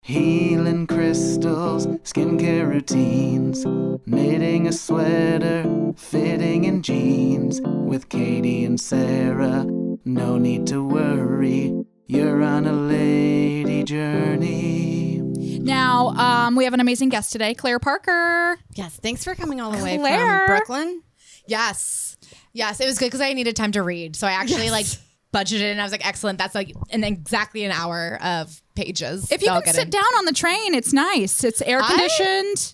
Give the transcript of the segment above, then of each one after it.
Healing crystals, skincare routines, knitting a sweater, fitting in jeans. With Katie and Sarah, no need to worry, you're on a lady journey. Now, we have an amazing guest today, Claire Parker. Yes, thanks for coming all the way Claire. from Brooklyn. Yes, it was good because I needed time to read. So I actually budgeted and I was like, excellent. That's exactly an hour of pages. If you can sit down on the train, it's nice. It's air conditioned.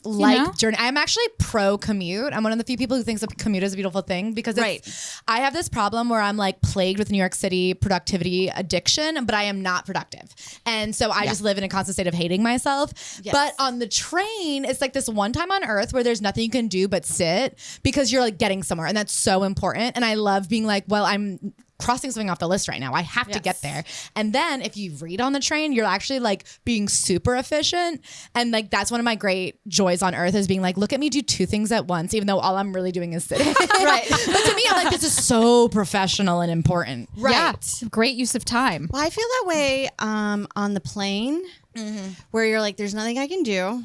Journey. I'm actually pro commute. I'm one of the few people who thinks of commute as a beautiful thing because I have this problem where I'm plagued with New York City productivity addiction, but I am not productive. And so I just live in a constant state of hating myself. Yes. But on the train, it's like this one time on earth where there's nothing you can do but sit because you're getting somewhere. And that's so important. And I love being I'm crossing something off the list right now. I have to get there. And then if you read on the train, you're actually being super efficient. And that's one of my great joys on earth is being look at me do two things at once, even though all I'm really doing is sitting. Right. But to me, I'm this is so professional and important. Right. Yeah. Great use of time. Well, I feel that way on the plane where you're there's nothing I can do.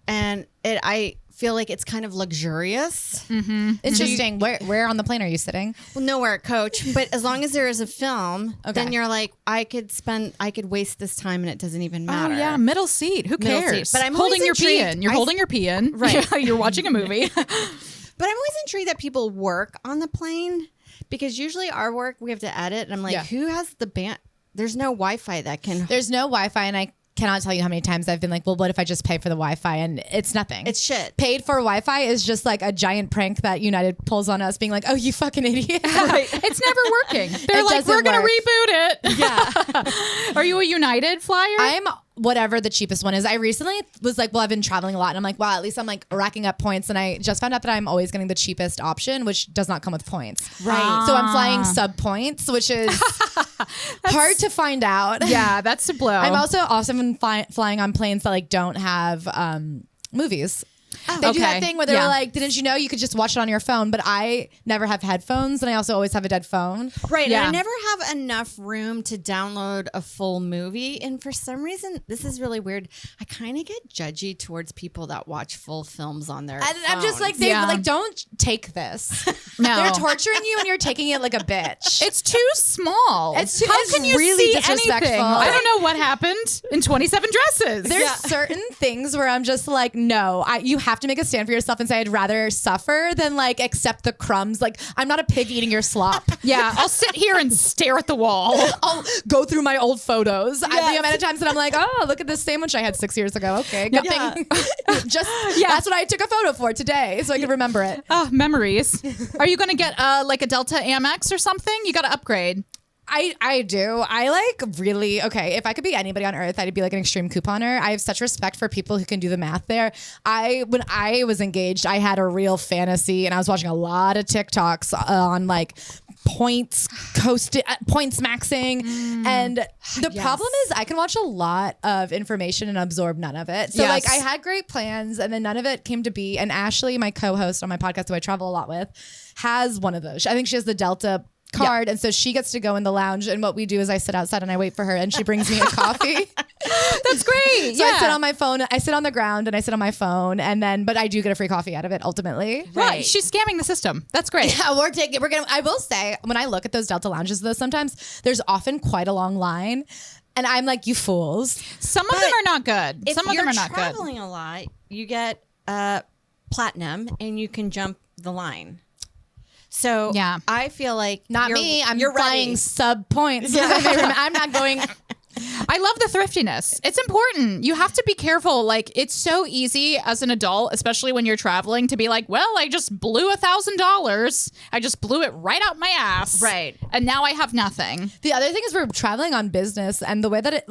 And I feel like it's kind of luxurious. Mm-hmm. Interesting. Where on the plane are you sitting? Well, nowhere at Coach, but as long as there is a film, then you're I could waste this time and it doesn't even matter. Oh yeah, middle seat. Who cares? But I'm holding your intrigued. pee in. You're holding your pee in. Right. You're watching a movie. But I'm always intrigued that people work on the plane because usually our work we have to edit, and I'm who has the band? There's no Wi-Fi that can. There's no Wi-Fi, and I cannot tell you how many times I've been well, what if I just pay for the Wi-Fi? And it's nothing. It's shit. Paid for Wi-Fi is just a giant prank that United pulls on us being oh, you fucking idiot. Right. It's never working. They're we're going to reboot it. Yeah. Are you a United flyer? I'm whatever the cheapest one is. I recently was well, I've been traveling a lot and I'm wow, at least I'm racking up points. And I just found out that I'm always getting the cheapest option, which does not come with points. Right. So I'm flying sub points, which is hard to find out. Yeah, that's a blow. I'm also often flying on planes that don't have movies. They do that thing where they're didn't you know you could just watch it on your phone? But I never have headphones, and I also always have a dead phone. Right. Yeah. And I never have enough room to download a full movie. And for some reason, this is really weird. I kind of get judgy towards people that watch full films on their phone. I'm just don't take this. No. They're torturing you and you're taking it like a bitch. It's too small. How can you really see disrespectful. anything? I don't know what happened in 27 dresses. There's certain things where I'm just no, you have to make a stand for yourself and say I'd rather suffer than accept the crumbs. I'm not a pig eating your slop. Yeah, I'll sit here and stare at the wall. I'll go through my old photos. Yes. The amount of times that I'm oh, look at this sandwich I had 6 years ago. Okay, good thing. That's what I took a photo for today, so I could remember it. Oh, memories. Are you going to get a Delta Amex or something? You got to upgrade. I do. I really, okay, if I could be anybody on earth, I'd be an extreme couponer. I have such respect for people who can do the math there. When I was engaged, I had a real fantasy and I was watching a lot of TikToks on points maxing. And the problem is I can watch a lot of information and absorb none of it. So I had great plans and then none of it came to be. And Ashley, my co-host on my podcast who I travel a lot with, has one of those. I think she has the Delta card, and so she gets to go in the lounge, and what we do is I sit outside and I wait for her and she brings me a coffee. That's great. So I sit on my phone, I sit on the ground and I sit on my phone, and then but I do get a free coffee out of it ultimately. Right. She's scamming the system. That's great. Yeah, I will say, when I look at those Delta lounges though, sometimes there's often quite a long line. And I'm you fools. Some of them are not good. Some of them are not good. If you're traveling a lot, you get platinum and you can jump the line. So I feel not me. You're flying sub points. Yeah. I'm not going. I love the thriftiness. It's important. You have to be careful. It's so easy as an adult, especially when you're traveling, to be well, I just blew $1,000. I just blew it right out my ass. Right. And now I have nothing. The other thing is we're traveling on business, and the way that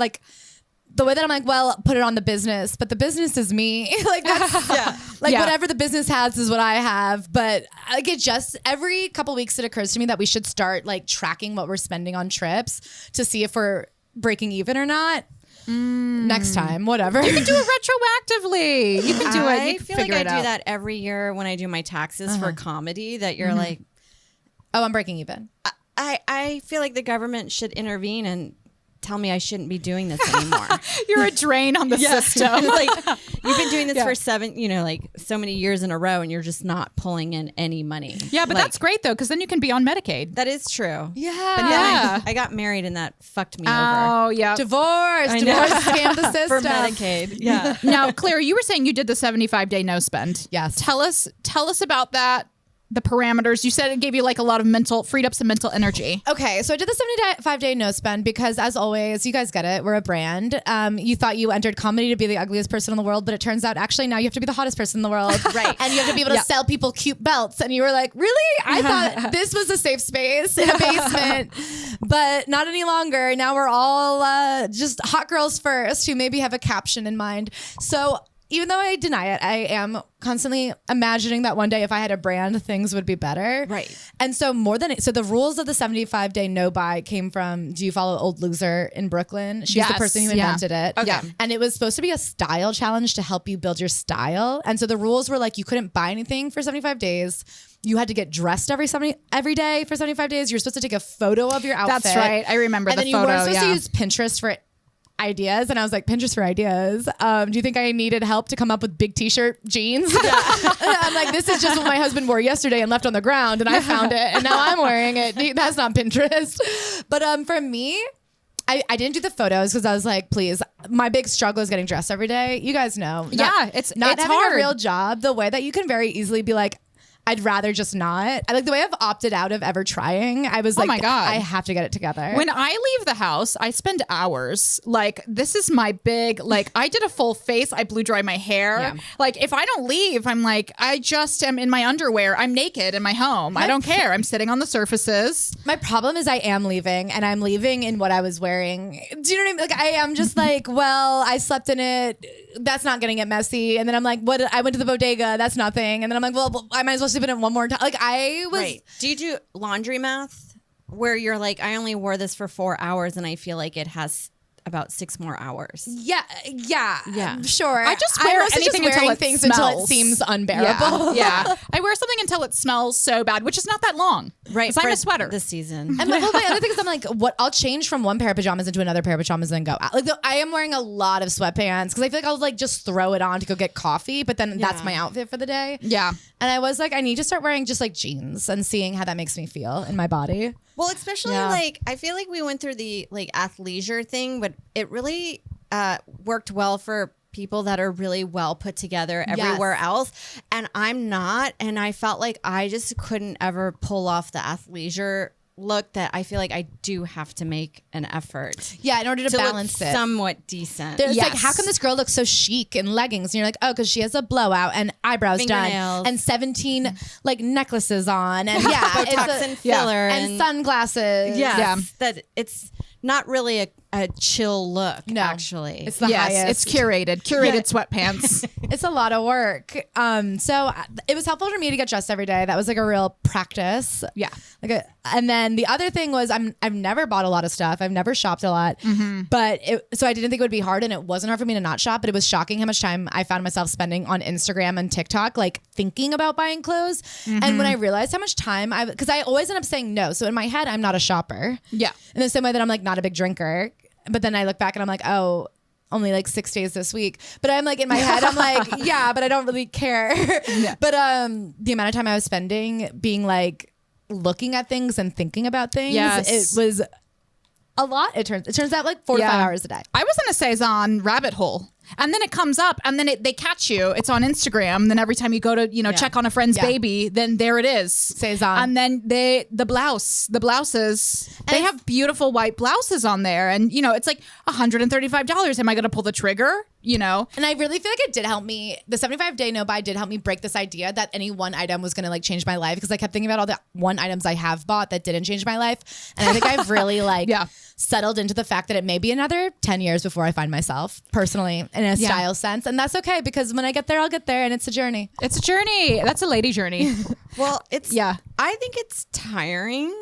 I'm well, put it on the business, but the business is me. That's whatever the business has is what I have. But it just every couple weeks it occurs to me that we should start tracking what we're spending on trips to see if we're breaking even or not. Next time, whatever. You can do it retroactively. You can do it. I feel like I do that every year when I do my taxes for comedy. That you're oh, I'm breaking even. I feel like the government should intervene and tell me I shouldn't be doing this anymore. You're a drain on the system. Like, you've been doing this for so many years in a row, and you're just not pulling in any money. Yeah, but that's great though, because then you can be on Medicaid. That is true. Yeah. But then I got married, and that fucked me over. Oh, yeah. Divorce scam the system. For Medicaid. Yeah. Now, Claire, you were saying you did the 75-day no spend. Yes. Tell us about that. The parameters. You said it gave you like a lot of freed up some mental energy. Okay, so I did the 75-day no spend because, as always, you guys get it. We're a brand. You thought you entered comedy to be the ugliest person in the world, but it turns out actually now you have to be the hottest person in the world. Right. And you have to be able to sell people cute belts. And you were like, really? I thought this was a safe space in a basement, but not any longer. Now we're all just hot girls first who maybe have a caption in mind. So even though I deny it, I am constantly imagining that one day if I had a brand, things would be better. Right. And so the rules of the 75-day no buy came from, do you follow Old Loser in Brooklyn? She's the person who invented it. Okay. Yeah. And it was supposed to be a style challenge to help you build your style. And so the rules were like, you couldn't buy anything for 75 days. You had to get dressed every day for 75 days. You're supposed to take a photo of your outfit. That's right. I remember and the then photo. You weren't supposed to use Pinterest for ideas. And I was like, Pinterest for ideas. Do you think I needed help to come up with big t-shirt jeans? I'm like, this is just what my husband wore yesterday and left on the ground, and I found it and now I'm wearing it. That's not Pinterest. But for me, I didn't do the photos because I was like, please, my big struggle is getting dressed every day. You guys know. It's not having hard. a real job, the way that you can very easily be like, I'd rather just not. I like the way I've opted out of ever trying. I was like, my God. I have to get it together. When I leave the house, I spend hours. Like, this is my big, like, I did a full face. I blew dry my hair. Yeah. Like, if I don't leave, I'm like, I just am in my underwear. I'm naked in my home. I don't care. I'm sitting on the surfaces. My problem is I am leaving, and I'm leaving in what I was wearing. Do you know what I mean? Like, I am just like, well, I slept in it. That's not getting it messy. And then I'm like, what? I went to the bodega. That's nothing. And then I'm like, well, I might as well sleep in it one more time. Like, I was. Right. Do you do laundry math where you're like, I only wore this for 4 hours and I feel like it has about 6 more hours? Yeah, sure. I just wear mostly anything just until wearing it things smells. until it seems unbearable. Yeah. I wear something until it smells so bad, which is not that long. Right. 'Cause I'm for a sweater. this season. And my other thing is I'm like, what? I'll change from one pair of pajamas into another pair of pajamas and then go out. Like, I am wearing a lot of sweatpants because I feel like I'll like just throw it on to go get coffee, but then that's my outfit for the day. Yeah. And I was like, I need to start wearing just like jeans and seeing how that makes me feel in my body. Well, especially like, I feel like we went through the like athleisure thing, but it really worked well for people that are really well put together everywhere else. And I'm not. And I felt like I just couldn't ever pull off the athleisure look that I feel like I do have to make an effort. Yeah, in order to balance look it. somewhat decent. There's like, how come this girl looks so chic in leggings? And you're like, oh, because she has a blowout and eyebrows done Fingernails. and 17 like necklaces on and Botox and filler and sunglasses. that it's not really a chill look. No. Actually, It's the Yes, highest. it's curated sweatpants. It's a lot of work. So it was helpful for me to get dressed every day. That was like a real practice. Yeah. And then the other thing was I've never bought a lot of stuff. I've never shopped a lot. But so I didn't think it would be hard, and it wasn't hard for me to not shop, but it was shocking how much time I found myself spending on Instagram and TikTok, like thinking about buying clothes. And when I realized how much time because I always end up saying no. So in my head, I'm not a shopper. Yeah. In the same way that I'm like not a big drinker. But then I look back and I'm like, oh, only like 6 days this week. But I'm like in my head, I'm like, yeah, but I don't really care. But the amount of time I was spending being like looking at things and thinking about things, it was a lot. It turns out like 4 to 5 hours a day. I was in a Saison rabbit hole. And then it comes up, and then they catch you. It's on Instagram. Then every time you go to, check on a friend's baby, then there it is. Saison. And then the blouses, they have beautiful white blouses on there. And, it's like $135. Am I going to pull the trigger? And I really feel like it did help me. The 75-day no buy did help me break this idea that any one item was going to like change my life, because I kept thinking about all the one items I have bought that didn't change my life. And I think I've really settled into the fact that it may be another 10 years before I find myself personally in a style sense. And that's okay, because when I get there, I'll get there, and it's a journey. It's a journey. That's a lady journey. Well, I think it's tiring,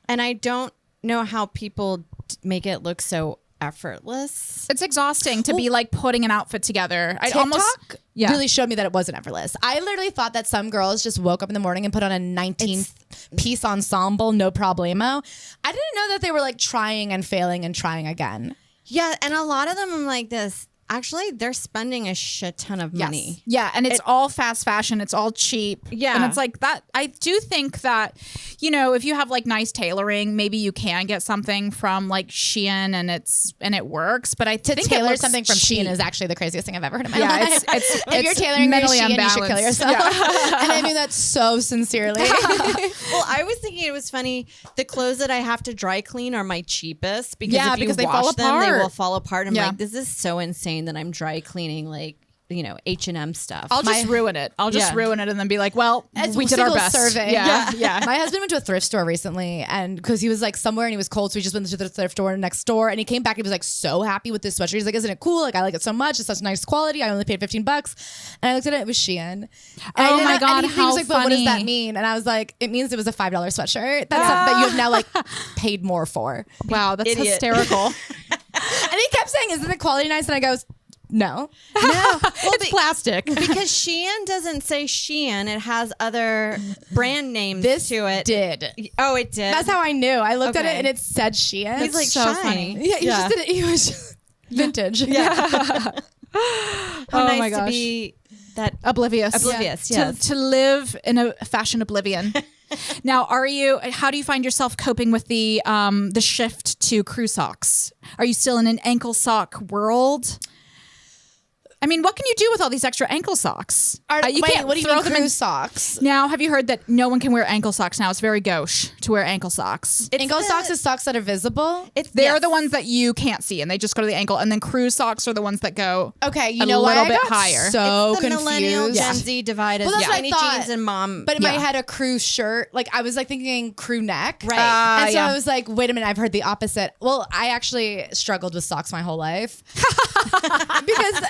and I don't know how people make it look so effortless. It's exhausting to be like putting an outfit together. I TikTok almost really showed me that it wasn't effortless. I literally thought that some girls just woke up in the morning and put on a 19-piece ensemble, no problemo. I didn't know that they were like trying and failing and trying again. Yeah, and a lot of them I'm like this. Actually, they're spending a shit ton of money. Yeah, and it's all fast fashion. It's all cheap. Yeah. And it's like that. I do think that, if you have like nice tailoring, maybe you can get something from like Shein and it works. But I think tailor something from Sheen is actually the craziest thing I've ever heard in my life. If you're tailoring mentally Shein, you should kill yourself. Yeah. And I mean that so sincerely. Well, I was thinking it was funny. The clothes that I have to dry clean are my cheapest because if you they wash fall them, they apart. will fall apart. I'm Yeah. like, this is so insane that I'm dry cleaning like H&M stuff. I'll just ruin it. I'll just ruin it and then be like, well, we did our best. Survey. Yeah. My husband went to a thrift store recently, and because he was like somewhere and he was cold, so he just went to the thrift store next door, and he came back and he was like so happy with this sweatshirt. He's like, "Isn't it cool? Like I like it so much. It's such nice quality. I only paid $15." And I looked at it. It was Shein. Oh my God, And he was like, "But what does that funny. mean?" And I was like, "It means it was a $5 sweatshirt. That's something that you have now like paid more for." Wow, that's Idiot. hysterical. And he kept saying, "Isn't the quality nice?" And I goes, "No." Well, It's plastic. because Shein doesn't say Shein. It has other brand names to it. Did. Oh, it did. That's how I knew. I looked at it Okay. and it said Shein. He's like, so shine. funny. Yeah, he just did it. He was just vintage. Yeah. How Oh nice my to gosh. be that Oblivious. oblivious. Yes. To live in a fashion oblivion. Now, how do you find yourself coping with the shift to crew socks? Are you still in an ankle sock world? I mean, what can you do with all these extra ankle socks? You can't what do you throw mean them crew in. socks? Now, have you heard that no one can wear ankle socks now? It's very gauche to wear ankle socks. Ankle socks is socks that are visible. They're the ones that you can't see, and they just go to the ankle. And then crew socks are the ones that go Okay, you a know why little I bit got higher. so the millennial confused. Gen Z divided. Well, that's what I skinny thought. jeans and mom. But in my head, a crew shirt, like I was like thinking crew neck. Right. And so yeah. I was like, wait a minute, I've heard the opposite. Well, I actually struggled with socks my whole life. Because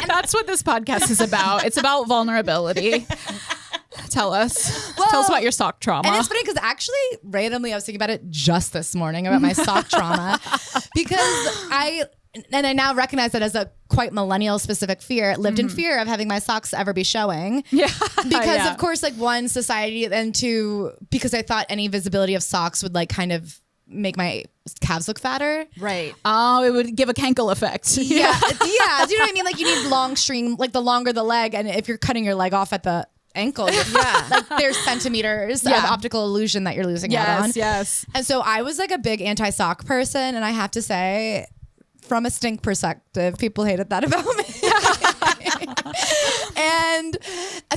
That's what this podcast is about. It's about vulnerability. Tell us about your sock trauma. And it's funny because actually, randomly, I was thinking about it just this morning about my sock trauma because I now recognize that as a quite millennial specific fear. Lived in fear of having my socks ever be showing. Yeah. Because of course, like one, society, and two, because I thought any visibility of socks would like kind of make my calves look fatter. Right. Oh, it would give a cankle effect. Yeah. Do you know what I mean? Like you need long string, like the longer the leg, and if you're cutting your leg off at the ankle, like there's centimeters of optical illusion that you're losing out on. Yes. And so I was like a big anti-sock person, and I have to say, from a stink perspective, people hated that about me. And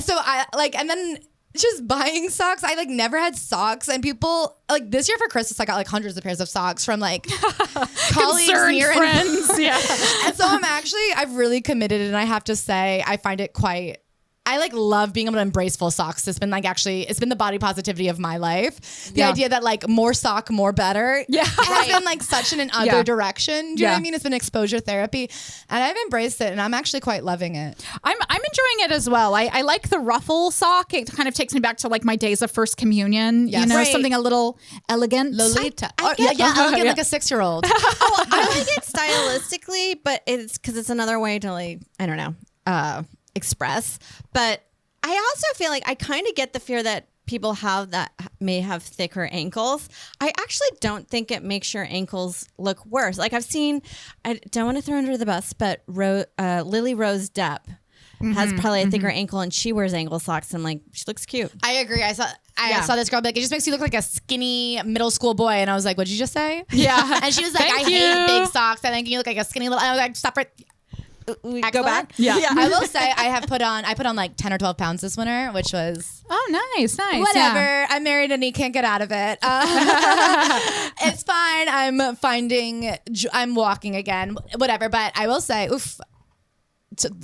so I like, and then just buying socks. I like never had socks, and people like this year for Christmas, I got like hundreds of pairs of socks from like colleagues, near and friends. Yeah. and so I've really committed, and I have to say, I find it quite. I like love being able to embrace full socks. It's been it's been the body positivity of my life. The idea that like more sock, more better. Yeah. Has been like such in another Yeah. direction. Do you know what I mean? It's been exposure therapy, and I've embraced it, and I'm actually quite loving it. I'm enjoying it as well. I like the Ruffle Sock. It kind of takes me back to like my days of first communion. Yes. You know, Right. something a little elegant. Lolita. I get elegant, Yeah. like a 6-year-old. I like it stylistically, but it's because it's another way to like, I don't know, express. But I also feel like I kind of get the fear that people have that may have thicker ankles. I actually don't think it makes your ankles look worse. Like I've seen, I don't want to throw under the bus, but Lily Rose Depp has probably a thicker ankle, and she wears ankle socks, and like she looks cute. I agree. I saw this girl be like, it just makes you look like a skinny middle school boy. And I was like, what'd you just say? Yeah. And she was like, Thank I hate you. big socks. I think you look like a skinny little. And I was like, stop it. We Excellent. go back. Yeah. I will say I put on like 10 or 12 pounds this winter, which was Oh, nice. whatever. Yeah. I'm married and he can't get out of it. It's fine. I'm walking again, whatever. But I will say,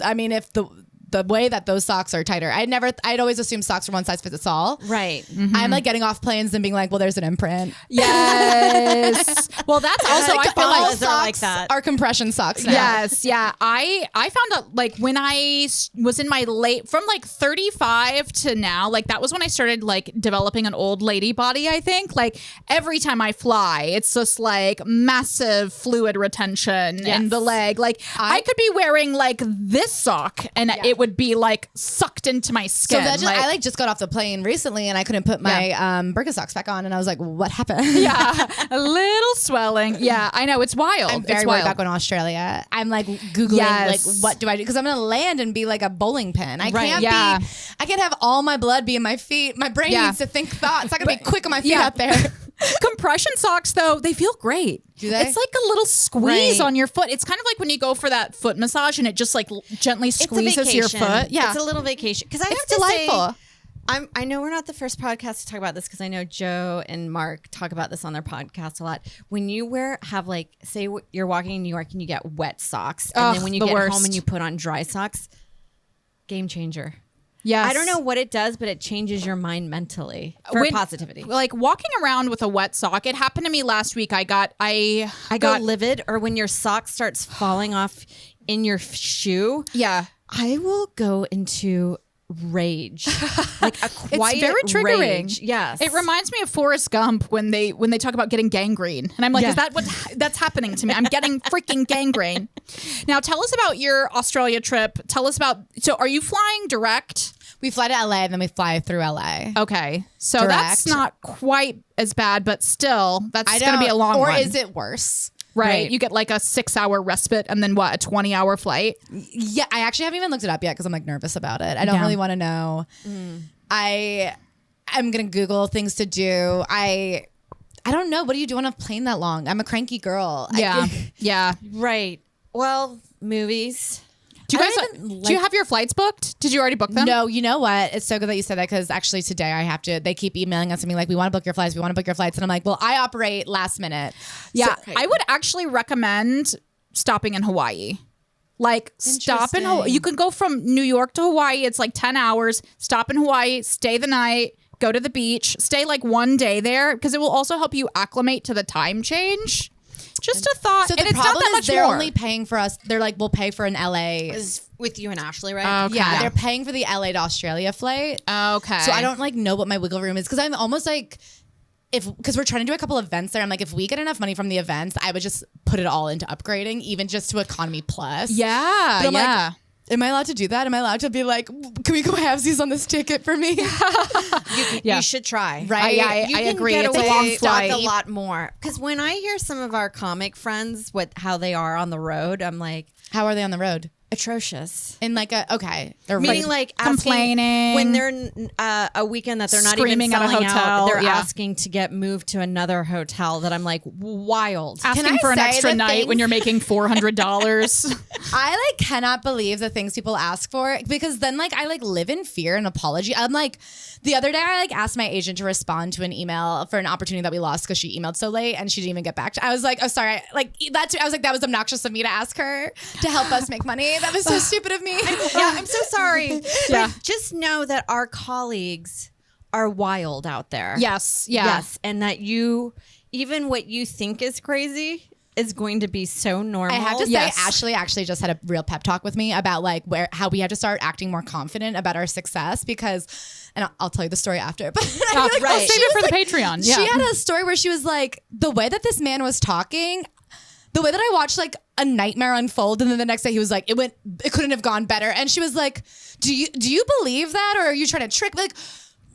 I mean, if the the way that those socks are tighter. I'd always assumed socks were one size fits all. Right. Mm-hmm. I'm like getting off planes and being like, well, there's an imprint. Yes. Well, that's also, I feel all like socks like that. are compression socks now. Yes. Yeah. I found out like when I was in my from like 35 to now, like that was when I started like developing an old lady body, I think. Like every time I fly, it's just like massive fluid retention in the leg. Like I could be wearing like this sock and it would be like sucked into my skin. So I just got off the plane recently and I couldn't put my Birkenstocks back on and I was like, what happened? Yeah. A little swelling. Yeah. I know. It's wild. I'm very worried about going to Australia. I'm like Googling like what do I do? Because I'm going to land and be like a bowling pin. I can't have all my blood be in my feet. My brain needs to think thoughts. It's not going to be quick on my feet out there. Compression socks, though, they feel great. Do they? It's like a little squeeze on your foot. It's kind of like when you go for that foot massage and it just like gently squeezes your foot. Yeah, it's a little vacation. Because I have to delightful. Say, I know we're not the first podcast to talk about this because I know Joe and Mark talk about this on their podcast a lot. When you have like, say you're walking in New York and you get wet socks, and then when you get home and you put on dry socks, game changer. Yes. I don't know what it does, but it changes your mind mentally for positivity. Like walking around with a wet sock, it happened to me last week. I got livid, or when your sock starts falling off in your shoe. Yeah. I will go into rage, like a quiet, it's very triggering. Rage. Yes, it reminds me of Forrest Gump when they talk about getting gangrene, and I'm like, is that what that's happening to me? I'm getting freaking gangrene. Now, tell us about your Australia trip. Tell us about. So, are you flying direct? We fly to LA and then we fly through LA. Okay, so direct. That's not quite as bad, but still, that's going to be a long one. Or is it worse? Right. You get like a 6-hour respite and then what, a 20-hour flight? Yeah, I actually haven't even looked it up yet because I'm like nervous about it. I don't really want to know. I'm going to Google things to do. I don't know. What do you do on a plane that long? I'm a cranky girl. Yeah. Yeah. Right. Well, movies. Do you have your flights booked? Did you already book them? No, you know what? It's so good that you said that because actually today they keep emailing us and being like, we want to book your flights. We want to book your flights. And I'm like, well, I operate last minute. Yeah. So, I would actually recommend stopping in Hawaii. Like stop in Hawaii. You can go from New York to Hawaii. It's like 10 hours. Stop in Hawaii, stay the night, go to the beach, stay like one day there because it will also help you acclimate to the time change. Just a thought. So the problem is they're only paying for us. They're like, we'll pay for an LA. Is with you and Ashley, right? Okay. Yeah, they're paying for the LA to Australia flight. Okay. So I don't like know what my wiggle room is because I'm almost like, because we're trying to do a couple of events there. I'm like, if we get enough money from the events, I would just put it all into upgrading, even just to Economy Plus. Yeah. But I'm like, am I allowed to do that? Am I allowed to be like, can we go halvesies on this ticket for me? You should try. Right? I agree. It's a long flight. A lot more. Because when I hear some of our comic friends, how they are on the road, I'm like, how are they on the road? Atrocious. In like they're meaning like complaining when they're a weekend that they're not screaming even selling at a hotel. out. They're asking to get moved to another hotel. That I'm like, wild. Asking for an extra night when you're making $400. I like cannot believe the things people ask for because then like I like live in fear and apology. I'm like the other day I like asked my agent to respond to an email for an opportunity that we lost because she emailed so late and she didn't even get back to. I was like, oh sorry, like that. I was like that was obnoxious of me to ask her to help us make money. That was so stupid of me. I'm so sorry. Yeah. But just know that our colleagues are wild out there. Yes. Yeah. Yes. And that even what you think is crazy is going to be so normal. I have to say, Ashley actually just had a real pep talk with me about like how we had to start acting more confident about our success because, and I'll tell you the story after, but I'll save it for the Patreon. Yeah. She had a story where she was like, the way that this man was talking, the way that I watched like a nightmare unfold, and then the next day he was like, it couldn't have gone better. And she was like, do you believe that, or are you trying to trick? Like,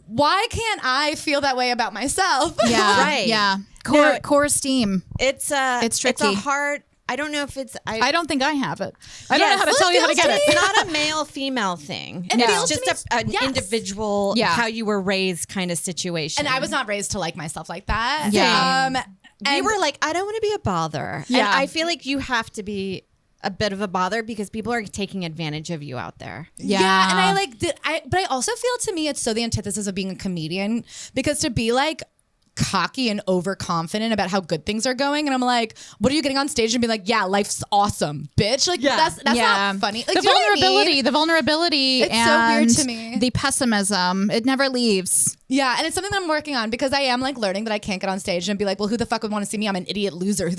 why can't I feel that way about myself? Yeah, right. Yeah, core esteem. It's tricky. It's a hard. I don't know if it's. I don't think I have it. I don't know how to tell you how to get it. It's not a male-female thing. It's just an individual, how you were raised kind of situation. And I was not raised to like myself like that. Yeah. We were like, I don't want to be a bother. Yeah. And I feel like you have to be a bit of a bother because people are taking advantage of you out there. Yeah. And I like, but I also feel to me it's so the antithesis of being a comedian because to be like cocky and overconfident about how good things are going. And I'm like, what are you getting on stage and be like, yeah, life's awesome, bitch? Like, that's not funny. Like, The vulnerability it's and so weird to me. The pessimism, it never leaves. Yeah, and it's something that I'm working on because I am like learning that I can't get on stage and be like, well, who the fuck would want to see me? I'm an idiot loser.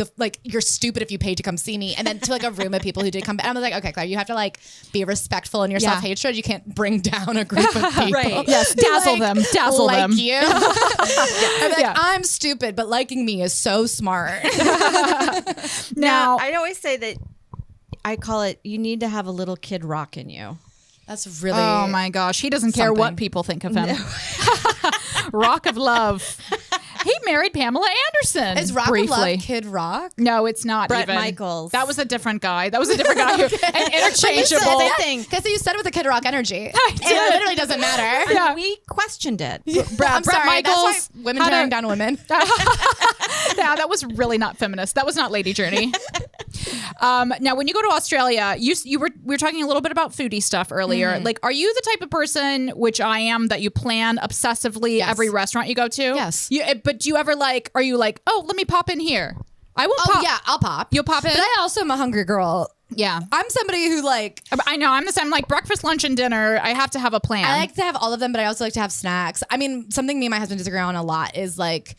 You're stupid if you paid to come see me. And then to like a room of people who did come back, I'm like, okay, Claire, you have to like be respectful in your self-hatred. You can't bring down a group of people. Right. Yes, dazzle them. Like you. I'm like, I'm stupid, but liking me is so smart. Now, I always say that I call it, you need to have a little Kid Rock in you. That's really. Oh my gosh, he doesn't care what people think of him. No. Rock of Love. He married Pamela Anderson. Is Rock briefly. of Love Kid Rock? No, it's not. Bret even. Michaels. That was a different guy. That was a different guy. And interchangeable. Because you said it with a Kid Rock energy. It literally doesn't matter. Yeah. We questioned it. Bret Michaels. That's why women tearing down women. Yeah, that was really not feminist. That was not Lady Journey. Now, when you go to Australia, we were talking a little bit about foodie stuff earlier. Like, are you the type of person, which I am, that you plan obsessively every restaurant you go to? Yes. But do you ever are you like, oh, let me pop in here? I won't pop. Yeah, I'll pop. You'll pop in? But I also am a hungry girl. Yeah. I'm somebody who I know, I'm the same. Like breakfast, lunch, and dinner, I have to have a plan. I like to have all of them, but I also like to have snacks. I mean, something me and my husband disagree on a lot is like,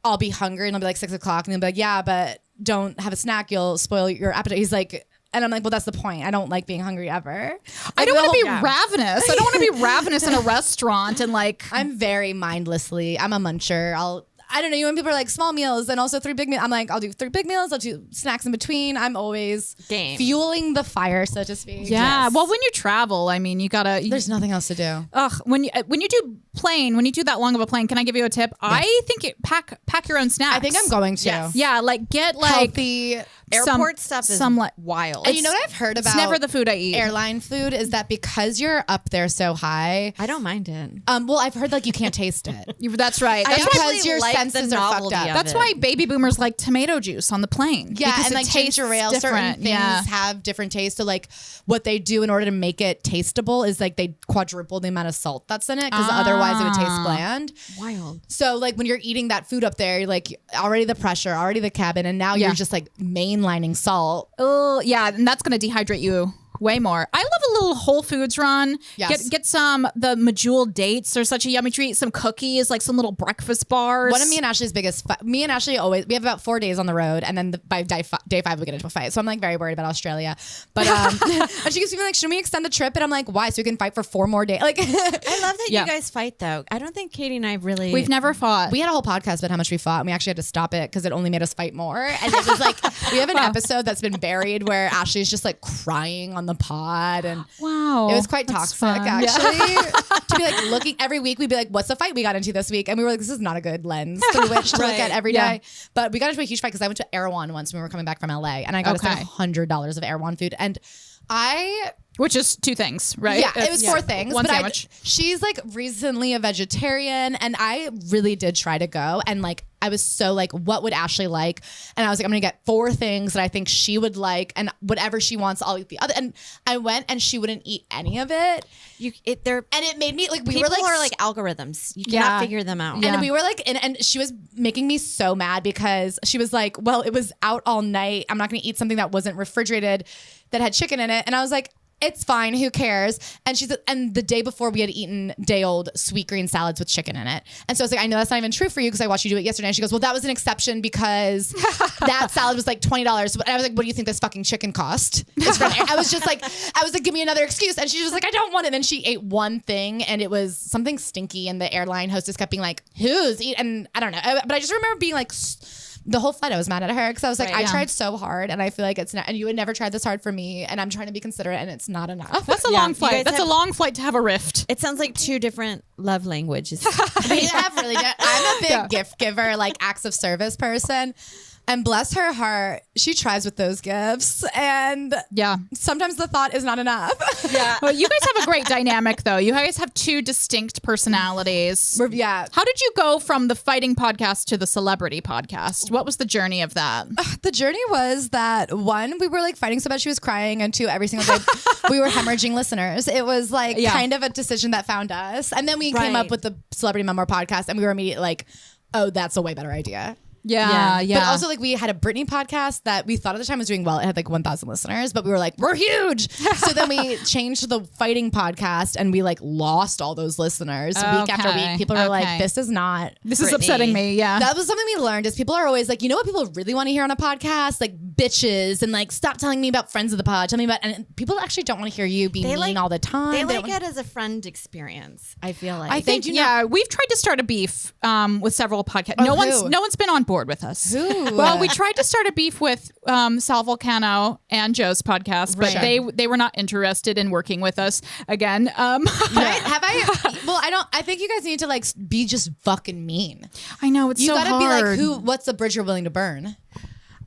I'll be hungry and it'll be like 6 o'clock and he'll be like, yeah, but don't have a snack. You'll spoil your appetite. He's like, and I'm like, well, that's the point. I don't like being hungry ever. I don't want to be ravenous. I don't want to be ravenous in a restaurant and I'm very mindlessly. I'm a muncher. I don't know. When people are like small meals and also 3 big meals, I'm like, I'll do 3 big meals. I'll do snacks in between. I'm always fueling the fire, so to speak. Yeah. Yes. Well, when you travel, I mean, you gotta. There's nothing else to do. When you do that long of a plane, can I give you a tip? Yeah. I think pack your own snacks. I think I'm going to. Yes. Yeah. Get healthy. Airport stuff is wild. And you know what I've heard about? It's never the food I eat. Airline food is that because you're up there so high. I don't mind it. Well, I've heard you can't taste it. That's right. That's because your senses are fucked up. That's why baby boomers like tomato juice on the plane. Yeah, and ginger ale, certain things have different tastes. So what they do in order to make it tasteable is they quadruple the amount of salt that's in it because otherwise it would taste bland. Wild. So when you're eating that food up there, you're already the pressure, already the cabin, and now you're just mainlining salt. Oh yeah, and that's gonna dehydrate you way more. I love a little Whole Foods run. Yes. Get some the Metamucil dates. They're such a yummy treat. Some cookies, some little breakfast bars. One of me and Ashley's biggest me and Ashley we have about 4 days on the road, and then by day 5 we get into a fight. So I'm very worried about Australia. But and she keeps being should we extend the trip? And I'm like, why? So we can fight for 4 more days. I love that you guys fight though. I don't think Katie and I we've never fought. We had a whole podcast about how much we fought, and we actually had to stop it because it only made us fight more. And it was we have an episode that's been buried where Ashley's just crying on the pod. And wow, it was quite toxic actually. To be looking every week, we'd be like, what's the fight we got into this week? And we were like, this is not a good lens through which to look at every day. But we got into a huge fight because I went to Erewhon once when we were coming back from LA, and I got us $100 of Erewhon food, and which is 2 things, right? Yeah, it was 4 things. One sandwich. She's recently a vegetarian, and I really did try to go, and I was so what would Ashley like? And I was I'm gonna get 4 things that I think she would like, and whatever she wants, I'll eat the other. And I went, and she wouldn't eat any of it. And it made me we people were are algorithms. You cannot figure them out. And we were and she was making me so mad because she was well, it was out all night. I'm not gonna eat something that wasn't refrigerated that had chicken in it. And I was like, it's fine. Who cares? And the day before we had eaten day old sweet green salads with chicken in it. And so I was I know that's not even true for you because I watched you do it yesterday. And she goes, well, that was an exception because that salad was $20. And I was what do you think this fucking chicken cost? I was just give me another excuse. And she was I don't want it. And then she ate one thing and it was something stinky. And the airline hostess kept being who's eating? And I don't know. But I just remember being the whole flight I was mad at her because I was I tried so hard and I feel it's not, and you would never try this hard for me, and I'm trying to be considerate and it's not enough. That's a long flight. That's a long flight to have a rift. It sounds like 2 different love languages. We have really I'm a big gift giver, acts of service person. And bless her heart, she tries with those gifts. And sometimes the thought is not enough. Yeah. Well, you guys have a great dynamic, though. You guys have 2 distinct personalities. Yeah. How did you go from the fighting podcast to the celebrity podcast? What was the journey of that? The journey was that 1, we were fighting so bad she was crying, and 2, every single day we were hemorrhaging listeners. It was kind of a decision that found us. And then we came up with the Celebrity Memoir podcast, and we were immediately oh, that's a way better idea. Yeah. But also, like, we had a Britney podcast that we thought at the time was doing well. It had like 1,000 listeners, but we were like, we're huge. So then we changed to the fighting podcast, and we like lost all those listeners week after week. People were like, this is Britney. Upsetting me. Yeah. That was something we learned is people are always like, you know what people really want to hear on a podcast? Like bitches and like, stop telling me about friends of the pod. Tell me about, and people actually don't want to hear you be mean all the time. They like it as a friend experience, I feel like. I think, we've tried to start a beef with several podcasts. Oh, no one's been on board with us. Who? Well, we tried to start a beef with Sal Volcano and Joe's podcast, but they were not interested in working with us again. Right? Have I? Well, I don't. I think you guys need to like be just fucking mean. I know it's you so gotta hard. be like, what's the bridge you're willing to burn?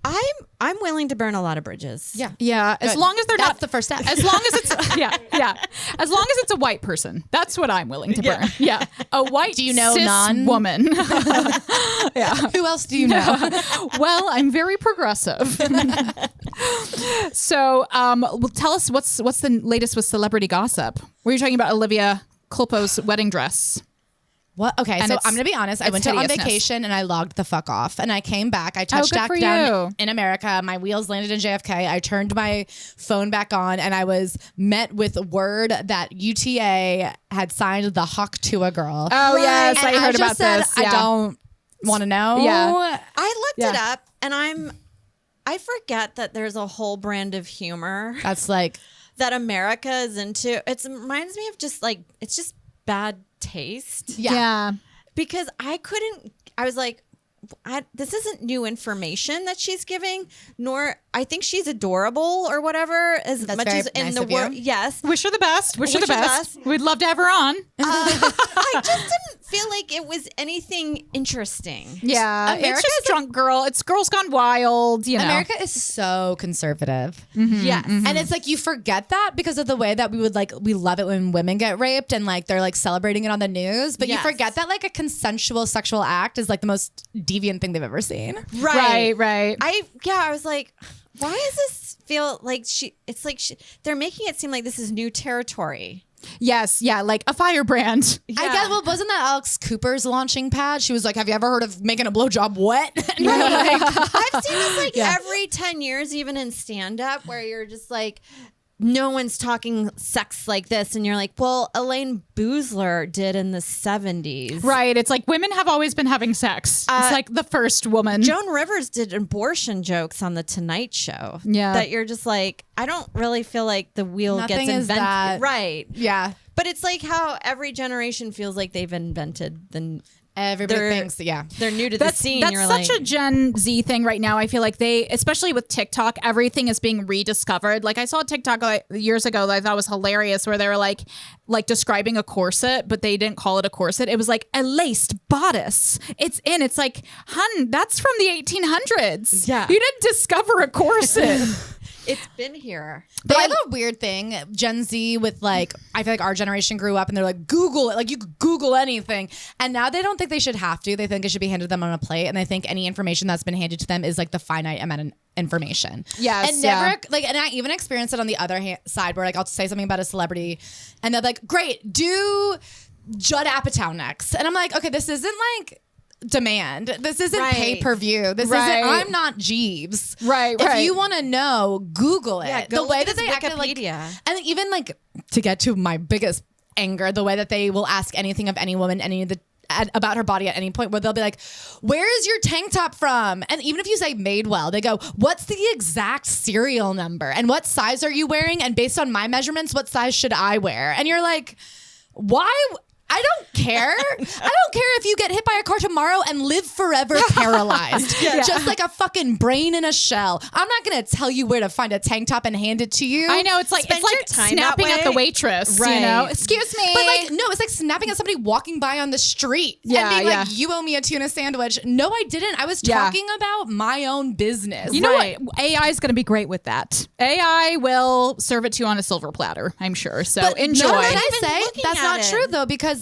I'm willing to burn a lot of bridges. Yeah. As long as they're That's not the first step. As long as it's As long as it's a white person, that's what I'm willing to burn. Yeah, a white cis woman. Who else do you know? Well, I'm very progressive. So, tell us what's the latest with celebrity gossip? Were you talking about Olivia Culpo's wedding dress? What? Okay, And so I'm gonna be honest. I went on hideousness. vacation and I logged the fuck off, and I came back. I touched good for down you. in America. My wheels landed in JFK. I turned my phone back on, and I was met with word that UTA had signed the Hawk Tua girl. Oh yes, And I heard just about said, this. I don't want to know. Yeah. I looked it up, and I forget that there's a whole brand of humor That's like that America is into. It reminds me of just like, it's just bad taste. Yeah. Because I was like, this isn't new information that she's giving, nor I think she's adorable or whatever, as That's much very as in nice the of you. world. Yes. Wish her the best. Wish her the Wish her the best. best. We'd love to have her on. I just didn't feel like it was anything interesting. Yeah, it's America's just drunk girl. It's Girls Gone Wild. You know, America is so conservative. Yes. And it's like you forget that because of the way that we love it when women get raped and like they're like celebrating it on the news. But Yes. you forget that like a consensual sexual act is like the most deviant thing they've ever seen. Right. I was like, why does this feel like they're making it seem like this is new territory? Yes, yeah, like a firebrand. I guess, well, wasn't that Alex Cooper's launching pad? She was like, have you ever heard of making a blowjob wet? And you're like, I've seen this like every 10 years, even in stand-up, where you're just like, no one's talking sex like this. And you're like, well, Elaine Boozler did in the 70s. Right. It's like women have always been having sex. It's like the first woman. Joan Rivers did abortion jokes on The Tonight Show. Yeah. That you're just like, I don't really feel like the wheel Nothing gets is invented. that- Right. yeah. But it's like how every generation feels like they've invented Everybody They're- thinks, they're new to the scene. That's You're such like, a Gen Z thing right now. I feel like especially with TikTok, everything is being rediscovered. Like I saw a TikTok years ago that I thought was hilarious where they were like describing a corset, but they didn't call it a corset. It was like a laced bodice. It's like, hun, that's from the 1800s. Yeah. You didn't discover a corset. it's been here. But I have a weird thing, Gen Z, with like, I feel like our generation grew up and they're like, Google it. Like, you could Google anything. And now they don't think they should have to. They think it should be handed to them on a plate. And they think any information that's been handed to them is like the finite amount of information. Yes, And never, like, and I even experienced it on the other side where like I'll say something about a celebrity and they're like, great, do Judd Apatow next. And I'm like, okay, this isn't like demand. This isn't Right. pay-per-view. This Right. isn't, I'm not Jeeves. Right, If right. you want to know, Google it. Yeah, the go way look that at they his acted like, Wikipedia. and even like to get to my biggest anger, the way that they will ask anything of any woman, about her body at any point, where they'll be like, where is your tank top from? And even if you say Madewell, they go, what's the exact serial number? And what size are you wearing? And based on my measurements, what size should I wear? And you're like, why? I don't care. I don't care if you get hit by a car tomorrow and live forever paralyzed. Just like a fucking brain in a shell. I'm not going to tell you where to find a tank top and hand it to you. I know, it's like Spend your time that snapping at the way. waitress, you Right. know? Excuse me. But like, no, it's like snapping at somebody walking by on the street Yeah, and being yeah. like, you owe me a tuna sandwich. No, I didn't. I was Yeah. talking about my own business. You know what? AI is going to be great with that. AI will serve it to you on a silver platter, I'm sure. So But enjoy. no, can I even say looking that's at not it. true though, because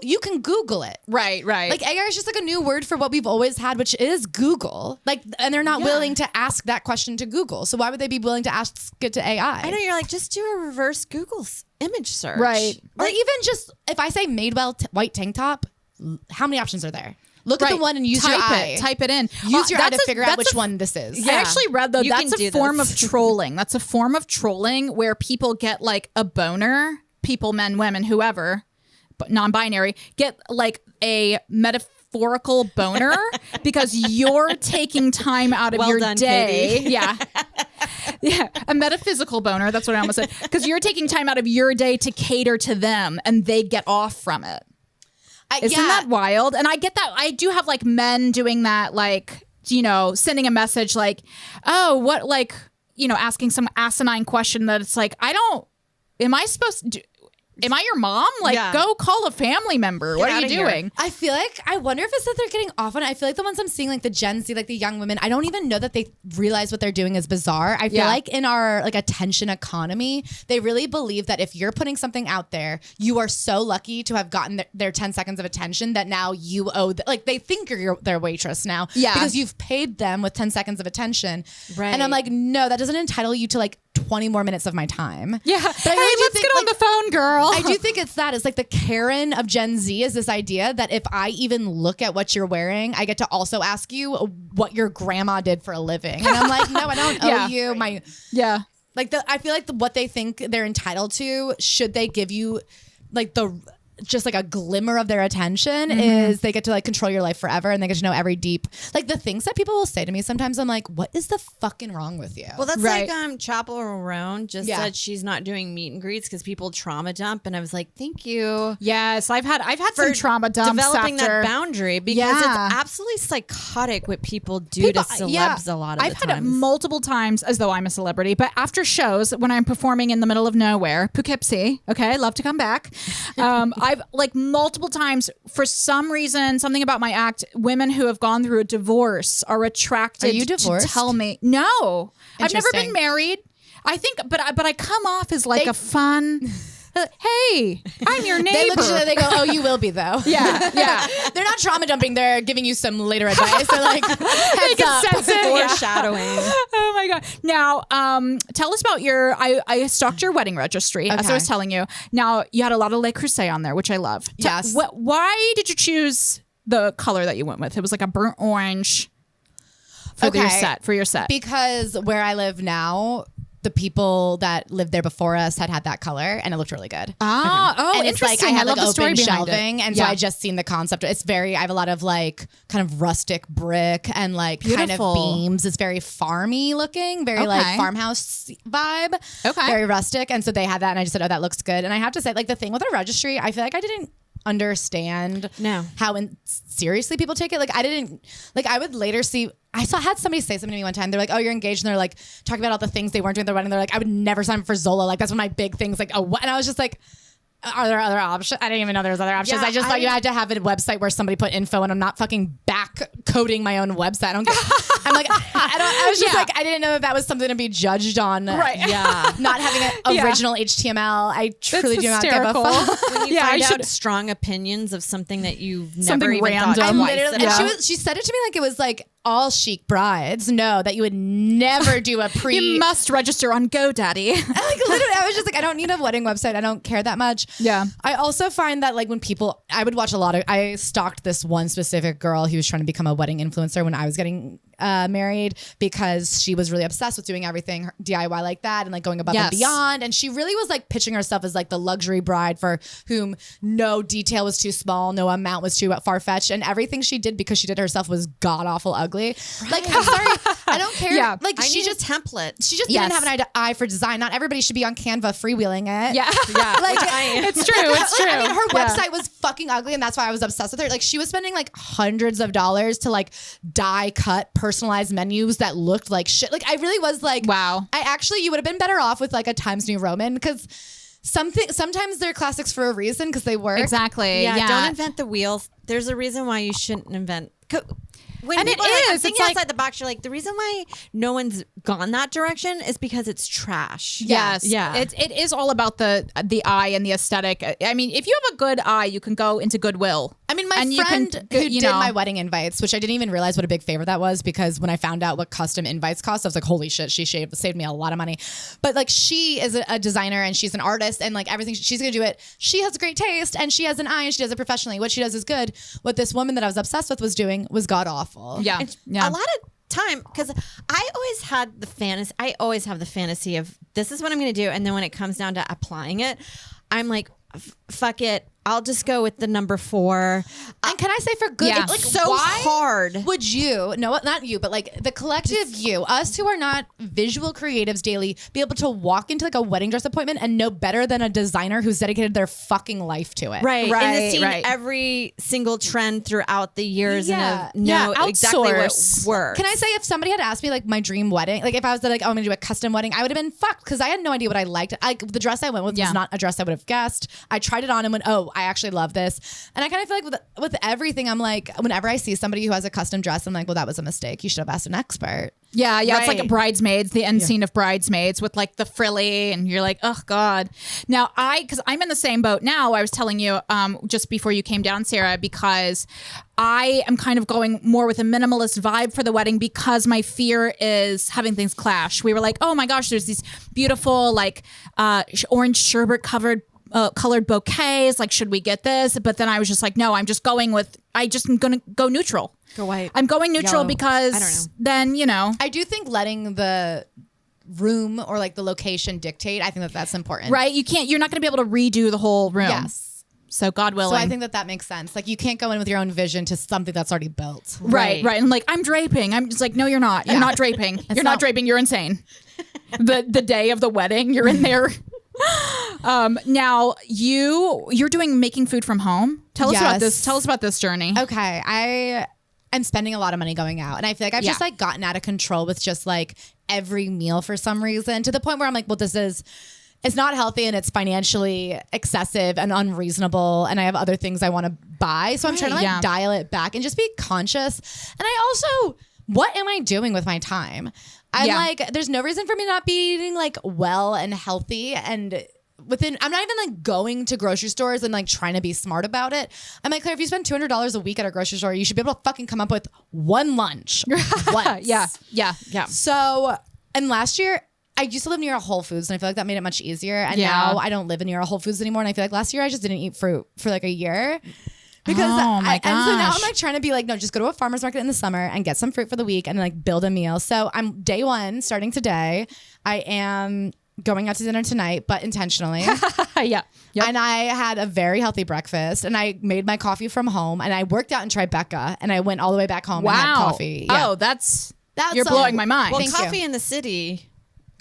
you can Google it. Right. Like AI is just like a new word for what we've always had, which is Google. Like, and they're not willing to ask that question to Google. So why would they be willing to ask it to AI? I know, you're like, just do a reverse Google image search. Right. Or even just if I say Madewell white tank top, how many options are there? Look at the one and use your eye. Type it in. Use your eye to figure out which one this is. I actually read though that's a form of trolling. That's a form of trolling where people get like a boner. People, men, women, whoever, but non-binary, get like a metaphorical boner because you're taking time out of your day. Katie. Yeah. Yeah. A metaphysical boner. That's what I almost said. Because you're taking time out of your day to cater to them and they get off from it. Isn't that wild? And I get that. I do have like men doing that, like, you know, sending a message like, oh, what, like, you know, asking some asinine question that it's like, am I supposed to do? Am I your mom? Like, go call a family member. What are you doing? I feel like, I wonder if it's that they're getting off on it. I feel like the ones I'm seeing, like the Gen Z, like the young women, I don't even know that they realize what they're doing is bizarre. I feel like in our like attention economy, they really believe that if you're putting something out there, you are so lucky to have gotten their 10 seconds of attention that now you owe, like they think you're their waitress now. Yeah. Because you've paid them with 10 seconds of attention. Right. And I'm like, no, that doesn't entitle you to like 20 more minutes of my time. Yeah. But let's get on the phone, girl. I do think it's that. It's like the Karen of Gen Z is this idea that if I even look at what you're wearing, I get to also ask you what your grandma did for a living. And I'm like, no, I don't owe you my... Yeah. Like I feel like what they think they're entitled to, should they give you like just like a glimmer of their attention, is they get to like control your life forever and they get to know every deep, like the things that people will say to me sometimes. I'm like, what is the fucking wrong with you? Well, that's like Chapel Roan just said she's not doing meet and greets because people trauma dump, and I was like, thank you. Yes, I've had some trauma dumps developing that boundary, because it's absolutely psychotic what people do to celebs a lot of I've the times. had it multiple times, as though I'm a celebrity, but after shows when I'm performing in the middle of nowhere, Poughkeepsie, okay, I love to come back. I've like multiple times, for some reason, something about my act, women who have gone through a divorce are attracted to tell me. No, I've never been married. I think, but I come off as like a fun. Hey, I'm your neighbor. They look at you and they go, oh, you will be though. Yeah. They're not trauma dumping. They're giving you some later advice. They're like, heads up. Foreshadowing. Oh my God. Now, tell us about I stalked your wedding registry, as I was telling you. Now, you had a lot of Le Creuset on there, which I love. Yes. Why did you choose the color that you went with? It was like a burnt orange for your set. Because where I live now, the people that lived there before us had that color, and it looked really good. And it's like I had like open shelving, and so I just seen the concept. It's I have a lot of like kind of rustic brick and like kind of beams. It's very farmy looking, very like farmhouse vibe. Okay, very rustic, and so they had that, and I just said, oh, that looks good. And I have to say, like the thing with a registry, I feel like I didn't understand how seriously people take it. Like I didn't, like I would later see, had somebody say something to me one time. They're like, oh, you're engaged. And they're like talking about all the things they weren't doing at their wedding. They're like, I would never sign up for Zola. Like that's one of my big things. Like, oh, what? And I was just like, are there other options? I didn't even know there was other options. I just thought you had to have a website where somebody put info, and I'm not fucking back coding my own website. I don't get, I'm like, I was just like, I didn't know that was something to be judged on. Right. Yeah. Not having an original HTML. I truly do not give a fuck. When you find out strong opinions of something that you've never even thought twice. She said it to me like it was like, all chic brides know that you would never do a You must register on GoDaddy. Like literally, I was just like, I don't need a wedding website. I don't care that much. Yeah. I also find that like when people, I would watch I stalked this one specific girl who was trying to become a wedding influencer when I was getting married, because she was really obsessed with doing everything DIY like that and like going above and beyond. And she really was like pitching herself as like the luxury bride for whom no detail was too small, no amount was too far-fetched, and everything she did, because she did it herself, was god awful ugly. Right. Like, I'm sorry, I don't care. Yeah. Like she just template. She just didn't have an eye for design. Not everybody should be on Canva freewheeling it. Yeah. Like it's true. It's true. I mean, her website was fucking ugly, and that's why I was obsessed with her. Like she was spending like hundreds of dollars to like die cut personalized menus that looked like shit. Like I really was like, wow. You would have been better off with like a Times New Roman, because sometimes they're classics for a reason, because they work. Exactly. Yeah. Don't invent the wheels. There's a reason why you shouldn't invent. When and people it are is. thinking outside the box, you're like, the reason why no one's gone that direction is because it's trash. Yes. Yeah. It is all about the eye and the aesthetic. I mean, if you have a good eye, you can go into Goodwill. I mean, my And you friend can, who you did know- my wedding invites, which I didn't even realize what a big favor that was, because when I found out what custom invites cost, I was like, holy shit, she saved me a lot of money. But like, she is a designer and she's an artist, and like everything, she's going to do it. She has great taste and she has an eye and she does it professionally. What she does is good. What this woman that I was obsessed with was doing was god awful. Yeah. A lot of time, because I always have the fantasy of this is what I'm going to do, and then when it comes down to applying it, I'm like, fuck it, I'll just go with the number 4. And can I say, for good, Yeah. it's like, So why hard. would you, no, not you, but like the collective you, us who are not visual creatives daily, be able to walk into like a wedding dress appointment and know better than a designer who's dedicated their fucking life to it? Right. Right, And has seen right. every single trend throughout the years Yeah. and know exactly what outsource. works. Can I say, if somebody had asked me like my dream wedding, like if I was like, oh, I'm gonna do a custom wedding, I would have been fucked, because I had no idea what I liked. The dress I went with Yeah. was not a dress I would have guessed. I tried it on and went, oh, I actually love this. And I kind of feel like with everything, I'm like, whenever I see somebody who has a custom dress, I'm like, well, that was a mistake. You should have asked an expert. Yeah, it's like Right. Bridesmaids, the end scene of Bridesmaids with like the frilly, and you're like, oh God. Now because I'm in the same boat now. I was telling you just before you came down, Sarah, because I am kind of going more with a minimalist vibe for the wedding, because my fear is having things clash. We were like, oh my gosh, there's these beautiful like orange sherbet covered colored bouquets. Like, should we get this? But then I was just like, no, I'm just going with, I just am going to go neutral. Go white. I'm going neutral Yellow. because I don't know. then, you know. I do think letting the room or like the location dictate, I think that's important. Right? You're not going to be able to redo the whole room. Yes. So God willing. So I think that makes sense. Like, you can't go in with your own vision to something that's already built. Right. And like, I'm draping. I'm just like, no, you're not. You're not draping. You're not not- draping. You're insane. The day of the wedding, you're in there. Now you're making food from home. Tell us about Yes. this. Tell us about this journey. Okay. I'm spending a lot of money going out, and I feel like I've just like gotten out of control with just like every meal for some reason, to the point where I'm like, well, it's not healthy and it's financially excessive and unreasonable, and I have other things I want to buy. So I'm trying to like dial it back and just be conscious. And I also, what am I doing with my time? I'm like, there's no reason for me not be eating like well and healthy, and I'm not even like going to grocery stores and like trying to be smart about it. I'm like, Claire, if you spend $200 a week at a grocery store, you should be able to fucking come up with one lunch once. Yeah. So, and last year, I used to live near a Whole Foods, and I feel like that made it much easier. And now I don't live near a Whole Foods anymore. And I feel like last year I just didn't eat fruit for like a year. Because and so now I'm like trying to be like, no, just go to a farmer's market in the summer and get some fruit for the week and like build a meal. So I'm day 1, starting today. I am going out to dinner tonight, but intentionally. Yep. And I had a very healthy breakfast, and I made my coffee from home, and I worked out in Tribeca, and I went all the way back home and had coffee. Yeah. Oh, that's you're blowing my mind. Well, Thank coffee you. in the city.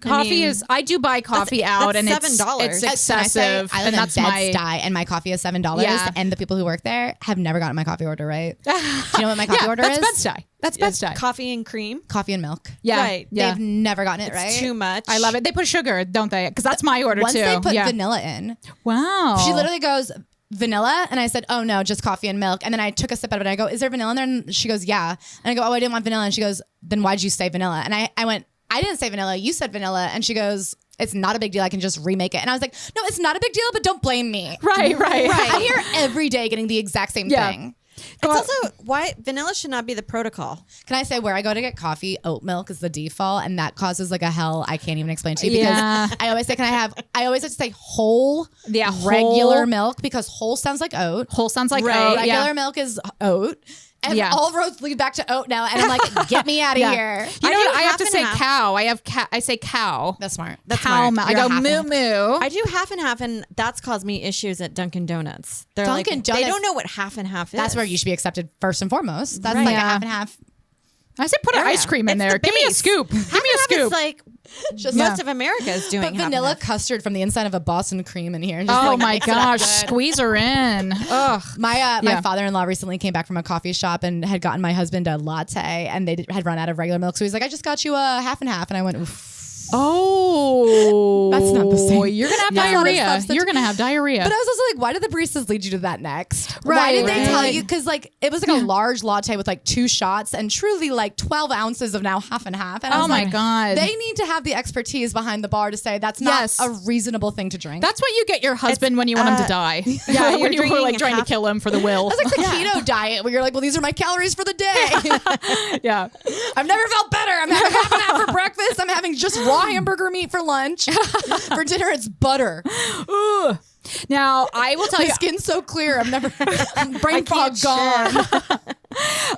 Coffee is. I do buy coffee out, and that's it's $7. It's Can excessive, I live and in that's my. Bed-Stuy, and my coffee is $7. Yeah. And the people who work there have never gotten my coffee order right. Do you know what my coffee order that's is? Bed-Stuy. That's Bed-Stuy. Coffee and cream. Coffee and milk. Yeah, Right. yeah. They've never gotten it right. Too much. I love it. They put sugar, don't they? Because that's my order Once too. they put yeah. vanilla in, Wow. she literally goes, vanilla? And I said, oh no, just coffee and milk. And then I took a sip out of it. And I go, is there vanilla in there? And she goes, yeah. And I go, oh, I didn't want vanilla. And she goes, then why'd you say vanilla? And I went, I didn't say vanilla. You said vanilla. And she goes, it's not a big deal. I can just remake it. And I was like, no, it's not a big deal, but don't blame me. Right. I'm here every day getting the exact same thing. It's also why vanilla should not be the protocol. Can I say, where I go to get coffee, oat milk is the default, and that causes like a hell I can't even explain to you, because I always say, I always have to say whole, regular whole. milk, because whole sounds like oat. Whole sounds like Right. oat. Regular Yeah. milk is oat. And Yeah. all roads lead back to oat now. And I'm like, get me out of here. You know I do what? I have half to and say half. cow. I say cow. That's smart. Cow milk. I You're go a half and moo half. moo. I do half and half, and that's caused me issues at Dunkin' Donuts. They're Dunkin' like, Donuts- they don't know what half and half is. That's where you should be accepted first and foremost. That's Right. like a Yeah. half and half. I said put an Yeah. ice cream in It's there. the Give me a base. scoop. Give me a Half and half scoop. is like Just most of America is doing Put half and vanilla half. custard from the inside of a Boston cream in here. And just Oh like, my mix it up gosh! good. Squeeze her in. Ugh. My Yeah. father-in-law recently came back from a coffee shop and had gotten my husband a latte, and they had run out of regular milk. So he's like, I just got you a half and half. And I went, oof. Oh, That's not the same. You're gonna have That's not a diarrhea. substitute. You're gonna have diarrhea. But I was also like, why did the baristas lead you to that next? Right, Why did they right. tell you? Because like it was like a large latte with like 2 shots and truly like 12 ounces of now half and half. And I Oh was my like, God. they need to have the expertise behind the bar to say that's not Yes. a reasonable thing to drink. That's what you get your husband when you want him to die. Yeah, when you're you were like drinking trying to kill him for the will. That's like the keto diet where you're like, well, these are my calories for the day. Yeah. I've never felt better. I'm having half and half for breakfast. I'm having just raw hamburger meat for lunch. For dinner, it's butter. Ooh. Now, I will tell My you, skin's so clear. Brain fog gone.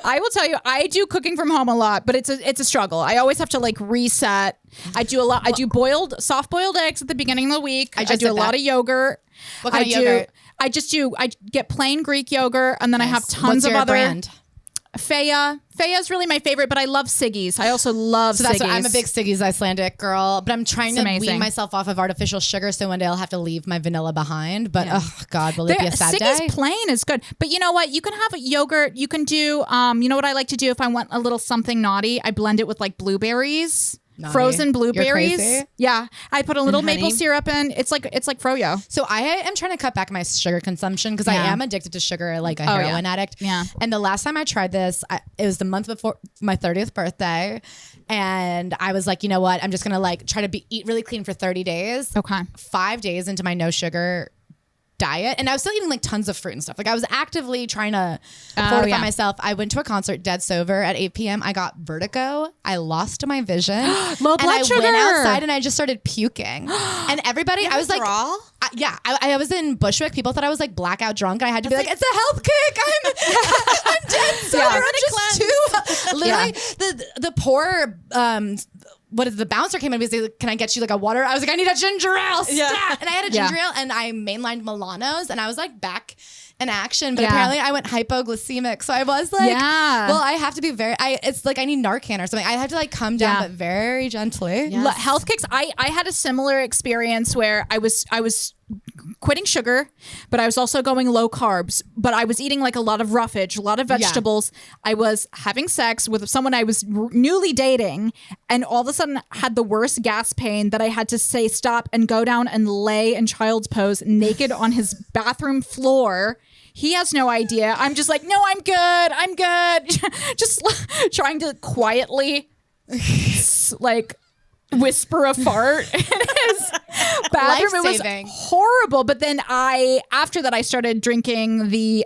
I will tell you, I do cooking from home a lot, but it's a struggle. I always have to like reset. I do a lot. I do soft boiled eggs at the beginning of the week. I do a lot of yogurt. What kind of yogurt? I get plain Greek yogurt, and then I have tons What's of your other brand? Faya. Faya is really my favorite, but I love Siggy's. I also love So that's Siggy's. I'm a big Siggy's Icelandic girl, but I'm trying It's to amazing. wean myself off of artificial sugar, so one day I'll have to leave my vanilla behind. But oh God, will it be a sad Siggy's day? plain is good, but you know what? You can have a yogurt. You can do, you know what I like to do if I want a little something naughty? I blend it with like blueberries. Naughty. Frozen You're blueberries. crazy. Yeah, I put a little And maple honey. syrup in. It's like froyo. So I am trying to cut back my sugar consumption because I Yeah. am addicted to sugar, like a Oh, yeah. heroin addict. Yeah. And the last time I tried this, it was the month before my 30th birthday, and I was like, you know what? I'm just gonna like try to eat really clean for 30 days. Okay. 5 days into my no sugar diet, and I was still eating like tons of fruit and stuff. Like I was actively trying to fortify yeah. myself. I went to a concert dead sober at 8 p.m. I got vertigo. I lost my vision. Low and blood I sugar. went outside and I just started puking. And everybody, I was like, withdrawal? I was in Bushwick. People thought I was like blackout drunk. And I had to be like, it's a health kick. I'm dead sober. Yeah. I'm just too. Literally, the poor. What is the bouncer came in and was like, can I get you like a water? I was like, I need a ginger ale. Stat. And I had a ginger ale and I mainlined Milanos and I was like back in action. But Yeah. apparently I went hypoglycemic. So I was like, Yeah. well, I have to be it's like I need Narcan or something. I had to like come down, Yeah. but very gently. Health kicks. I had a similar experience where I was quitting sugar, but I was also going low carbs, but I was eating like a lot of roughage, a lot of vegetables. I was having sex with someone I was newly dating, and all of a sudden had the worst gas pain that I had to say stop and go down and lay in child's pose naked on his bathroom floor. He has no idea. I'm just like, no, I'm good. Just trying to quietly like whisper a fart in his bathroom. It was Life-saving. horrible. But then after that, I started drinking the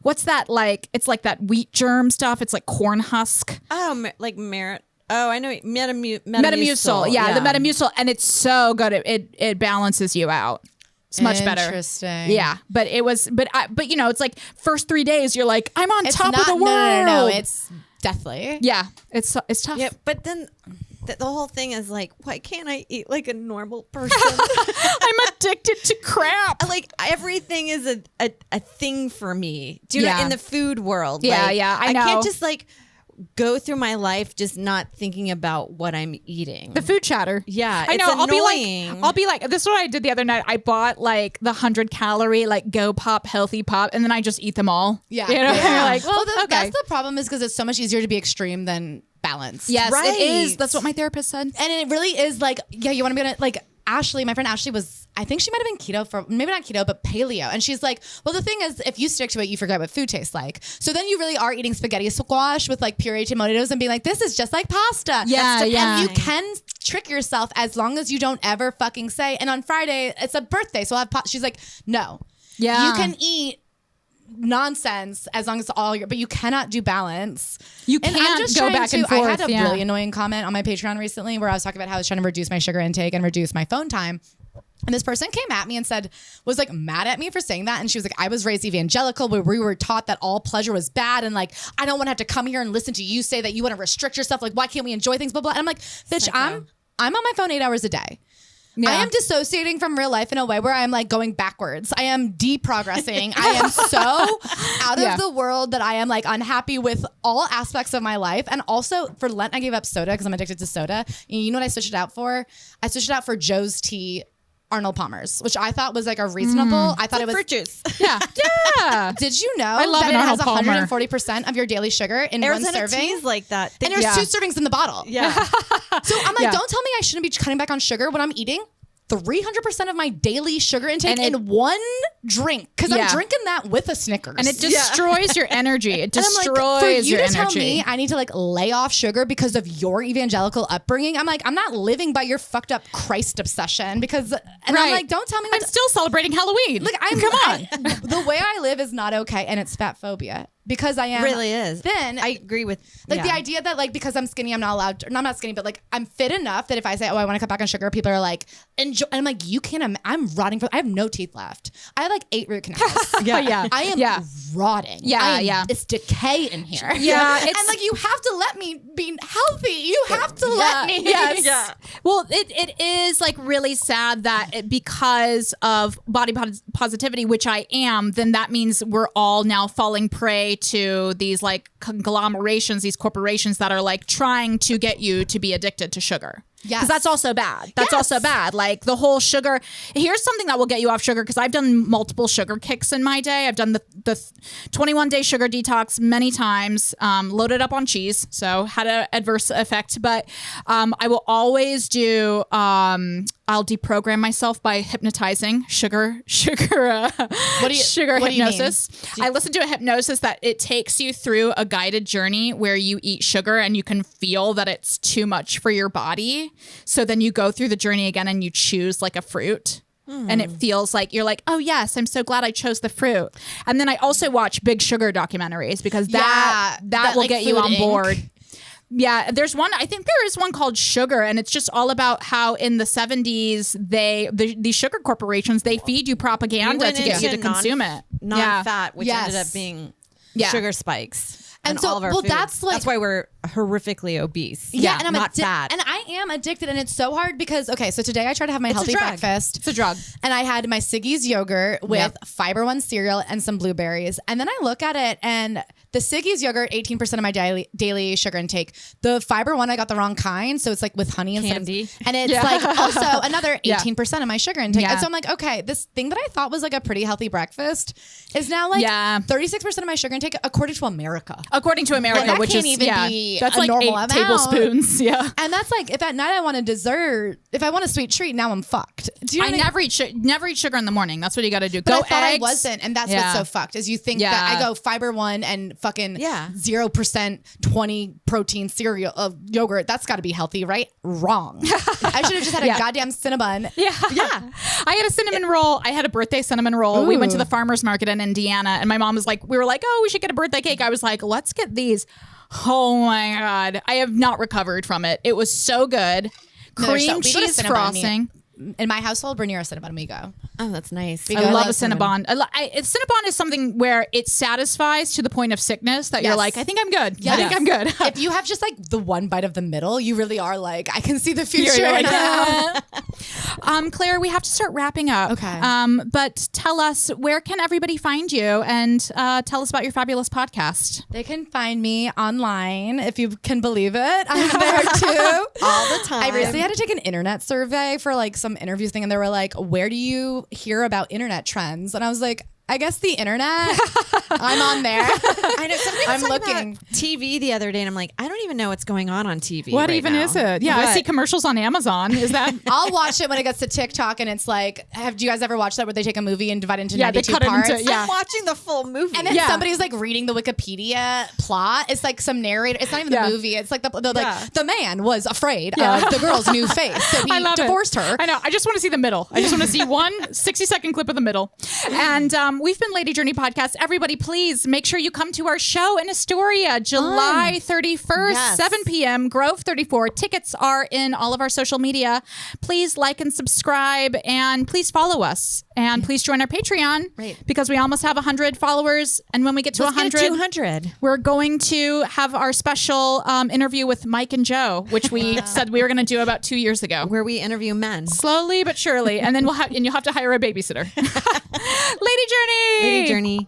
what's that like? It's like that wheat germ stuff. It's like corn husk. Oh, like merit. Oh, I know. Metamucil. Yeah, the Metamucil, and it's so good. It balances you out. It's much better. Interesting. Yeah, but it was, but you know, it's like first 3 days you're like, I'm on top of the world. No. It's deathly. Yeah, it's tough. Yeah, but then the whole thing is like, why can't I eat like a normal person? I'm addicted to crap. Like everything is a thing for me. Do you know, Yeah. in the food world? Yeah, like, yeah, I know. can't just like go through my life just not thinking about what I'm eating. The food chatter. Yeah, I it's know. annoying. I'll be like, this is what I did the other night. I bought like the 100-calorie like Go Pop Healthy Pop, and then I just eat them all. Yeah. You know, Yeah. You're like, well, okay. That's the problem is because it's so much easier to be extreme than balanced. Yes, Right. it is. That's what my therapist said. And it really is like, yeah, you want to be like Ashley, my friend Ashley I think she might have been keto for, maybe not keto, but paleo. And she's like, well, the thing is, if you stick to it, you forget what food tastes like. So then you really are eating spaghetti squash with like pureed tomatoes and being like, this is just like pasta. Yeah, yeah. And you can trick yourself as long as you don't ever fucking say, and on Friday, it's a birthday, so I'll have She's like, no. Yeah. You can eat nonsense as long as but you cannot do balance. You And can't I'm just go trying back to, and forth. I had a yeah. really annoying comment on my Patreon recently where I was talking about how I was trying to reduce my sugar intake and reduce my phone time. And this person came at me and was like mad at me for saying that. And she was like, I was raised evangelical where we were taught that all pleasure was bad. And like, I don't want to have to come here and listen to you say that you want to restrict yourself. Like, why can't we enjoy things? Blah, blah. And I'm like, bitch, I'm on my phone 8 hours a day. Yeah. I am dissociating from real life in a way where I'm like going backwards. I am deprogressing. I am so out Yeah. of the world that I am like unhappy with all aspects of my life. And also for Lent, I gave up soda because I'm addicted to soda. You know what I switched it out for? I switched it out for Joe's Tea Arnold Palmer's, which I thought was like a reasonable. I thought it was fruit juice. Yeah. Yeah. Did you know I love that an it has Arnold Palmer. 140% of your daily sugar in Arizona one serving? teas like that. And there's Yeah. 2 servings in the bottle. Yeah. So I'm like, Yeah. don't tell me I shouldn't be cutting back on sugar when I'm eating 300% of my daily sugar intake in one drink because I'm drinking that with a Snickers. And it destroys your energy. It destroys for you your to energy. tell me I need to like lay off sugar because of your evangelical upbringing, I'm like, I'm not living by your fucked up Christ obsession because, I'm like, don't tell me I'm still celebrating Halloween. Look, come on. The way I live is not okay, and it's fat phobia. Because I am really is. Then I agree with the idea that like because I'm skinny, I'm not allowed to, no, I'm not skinny, but like I'm fit enough that if I say, oh, I want to cut back on sugar, people are like, enjoy. And I'm like, you can't, I'm rotting I have no teeth left. I have like 8 root canals. I am rotting. It's decay in here. Yeah. And like, you have to let me be healthy. You have to let me. Yes. Yeah. Well, it is like really sad that because of body positivity, which I am, then that means we're all now falling prey to these like conglomerations, these corporations that are like trying to get you to be addicted to sugar. Yes. Because that's also bad. That's also bad. Like the whole sugar. Here's something that will get you off sugar because I've done multiple sugar kicks in my day. I've done the 21-day sugar detox many times, loaded up on cheese. So had an adverse effect. But I will always do, I'll deprogram myself by hypnotizing sugar hypnosis. I listen to a hypnosis that it takes you through a guided journey where you eat sugar and you can feel that it's too much for your body. So then you go through the journey again and you choose like a fruit. And it feels like you're like, oh yes, I'm so glad I chose the fruit. And then I also watch big sugar documentaries because that will like get you on Inc. board. Yeah, there's one. I think there is one called Sugar, and it's just all about how in the 70s these sugar corporations they feed you propaganda to get you to consume it. Non-fat, which ended up being sugar spikes. And so, all of our well, foods. that's why we're horrifically obese. Yeah, and I'm not fat. And I am addicted, and it's so hard because so today I tried to have my healthy breakfast. It's a drug, and I had my Siggy's yogurt with Fiber One cereal and some blueberries, and then I look at it and the Siggy's yogurt 18% of my daily sugar intake. The Fiber One I got the wrong kind, so it's like with honey instead candy, and it's like also another 18% of my sugar intake. And so I'm like, okay, this thing that I thought was like a pretty healthy breakfast is now like 36% of my sugar intake according to America. According to America, that which can't is even be that's a like normal 8 amount. tablespoons. Yeah, and that's like if at night I want a dessert, if I want a sweet treat, now I'm fucked. Do you know never eat sugar in the morning. That's what you got to do. But go I thought eggs. I wasn't, and that's what's so fucked is you think that I go Fiber One and fucking 0% 20 protein cereal of yogurt. That's got to be healthy, right? Wrong. I should have just had a goddamn Cinnabon. Yeah. I had a cinnamon roll. I had a birthday cinnamon roll. Ooh. We went to the farmer's market in Indiana, and my mom was like, we were like, oh, we should get a birthday cake. I was like, let's get these. Oh my God. I have not recovered from it. It was so good. Cream cheese frosting. In my household, we're near a Cinnabon amigo. Oh, that's nice. I love a Cinnabon. Cinnabon is something where it satisfies to the point of sickness that you're like, I think I'm good. I think I'm good. If you have just like the one bite of the middle, you really are like, I can see the future. You're like, Claire, we have to start wrapping up. Okay. But tell us, where can everybody find you? And tell us about your fabulous podcast. They can find me online, if you can believe it. I'm there too. All the time. I recently had to take an internet survey for like some interviews thing, and they were like, where do you hear about internet trends? And I was like, I guess the internet. I'm on there. I know. I'm looking about TV the other day, and I'm like, I don't even know what's going on TV. What right even now. is it? Yeah, I see commercials on Amazon. Is that? I'll watch it when it gets to TikTok, and it's like, do you guys ever watch that where they take a movie and divide it into 92 they cut parts? it into, I'm watching the full movie, and then somebody's like reading the Wikipedia plot. It's like some narrator. It's not even the movie. It's like the man was afraid of the girl's new face, so he divorced her. I know. I just want to see the middle. I just want to see one 60-second clip of the middle. And we've been Lady Journey Podcast. Everybody, please make sure you come to our show in Astoria, July 31st, 7 p.m., Grove 34. Tickets are in all of our social media. Please like and subscribe, and please follow us. And please join our Patreon, because we almost have 100 followers. And when we get to 100, we're going to have our special interview with Mike and Joe, which we said we were going to do about 2 years ago. Where we interview men. Slowly but surely. And then you'll have to hire a babysitter. Lady Journey! Lady Journey.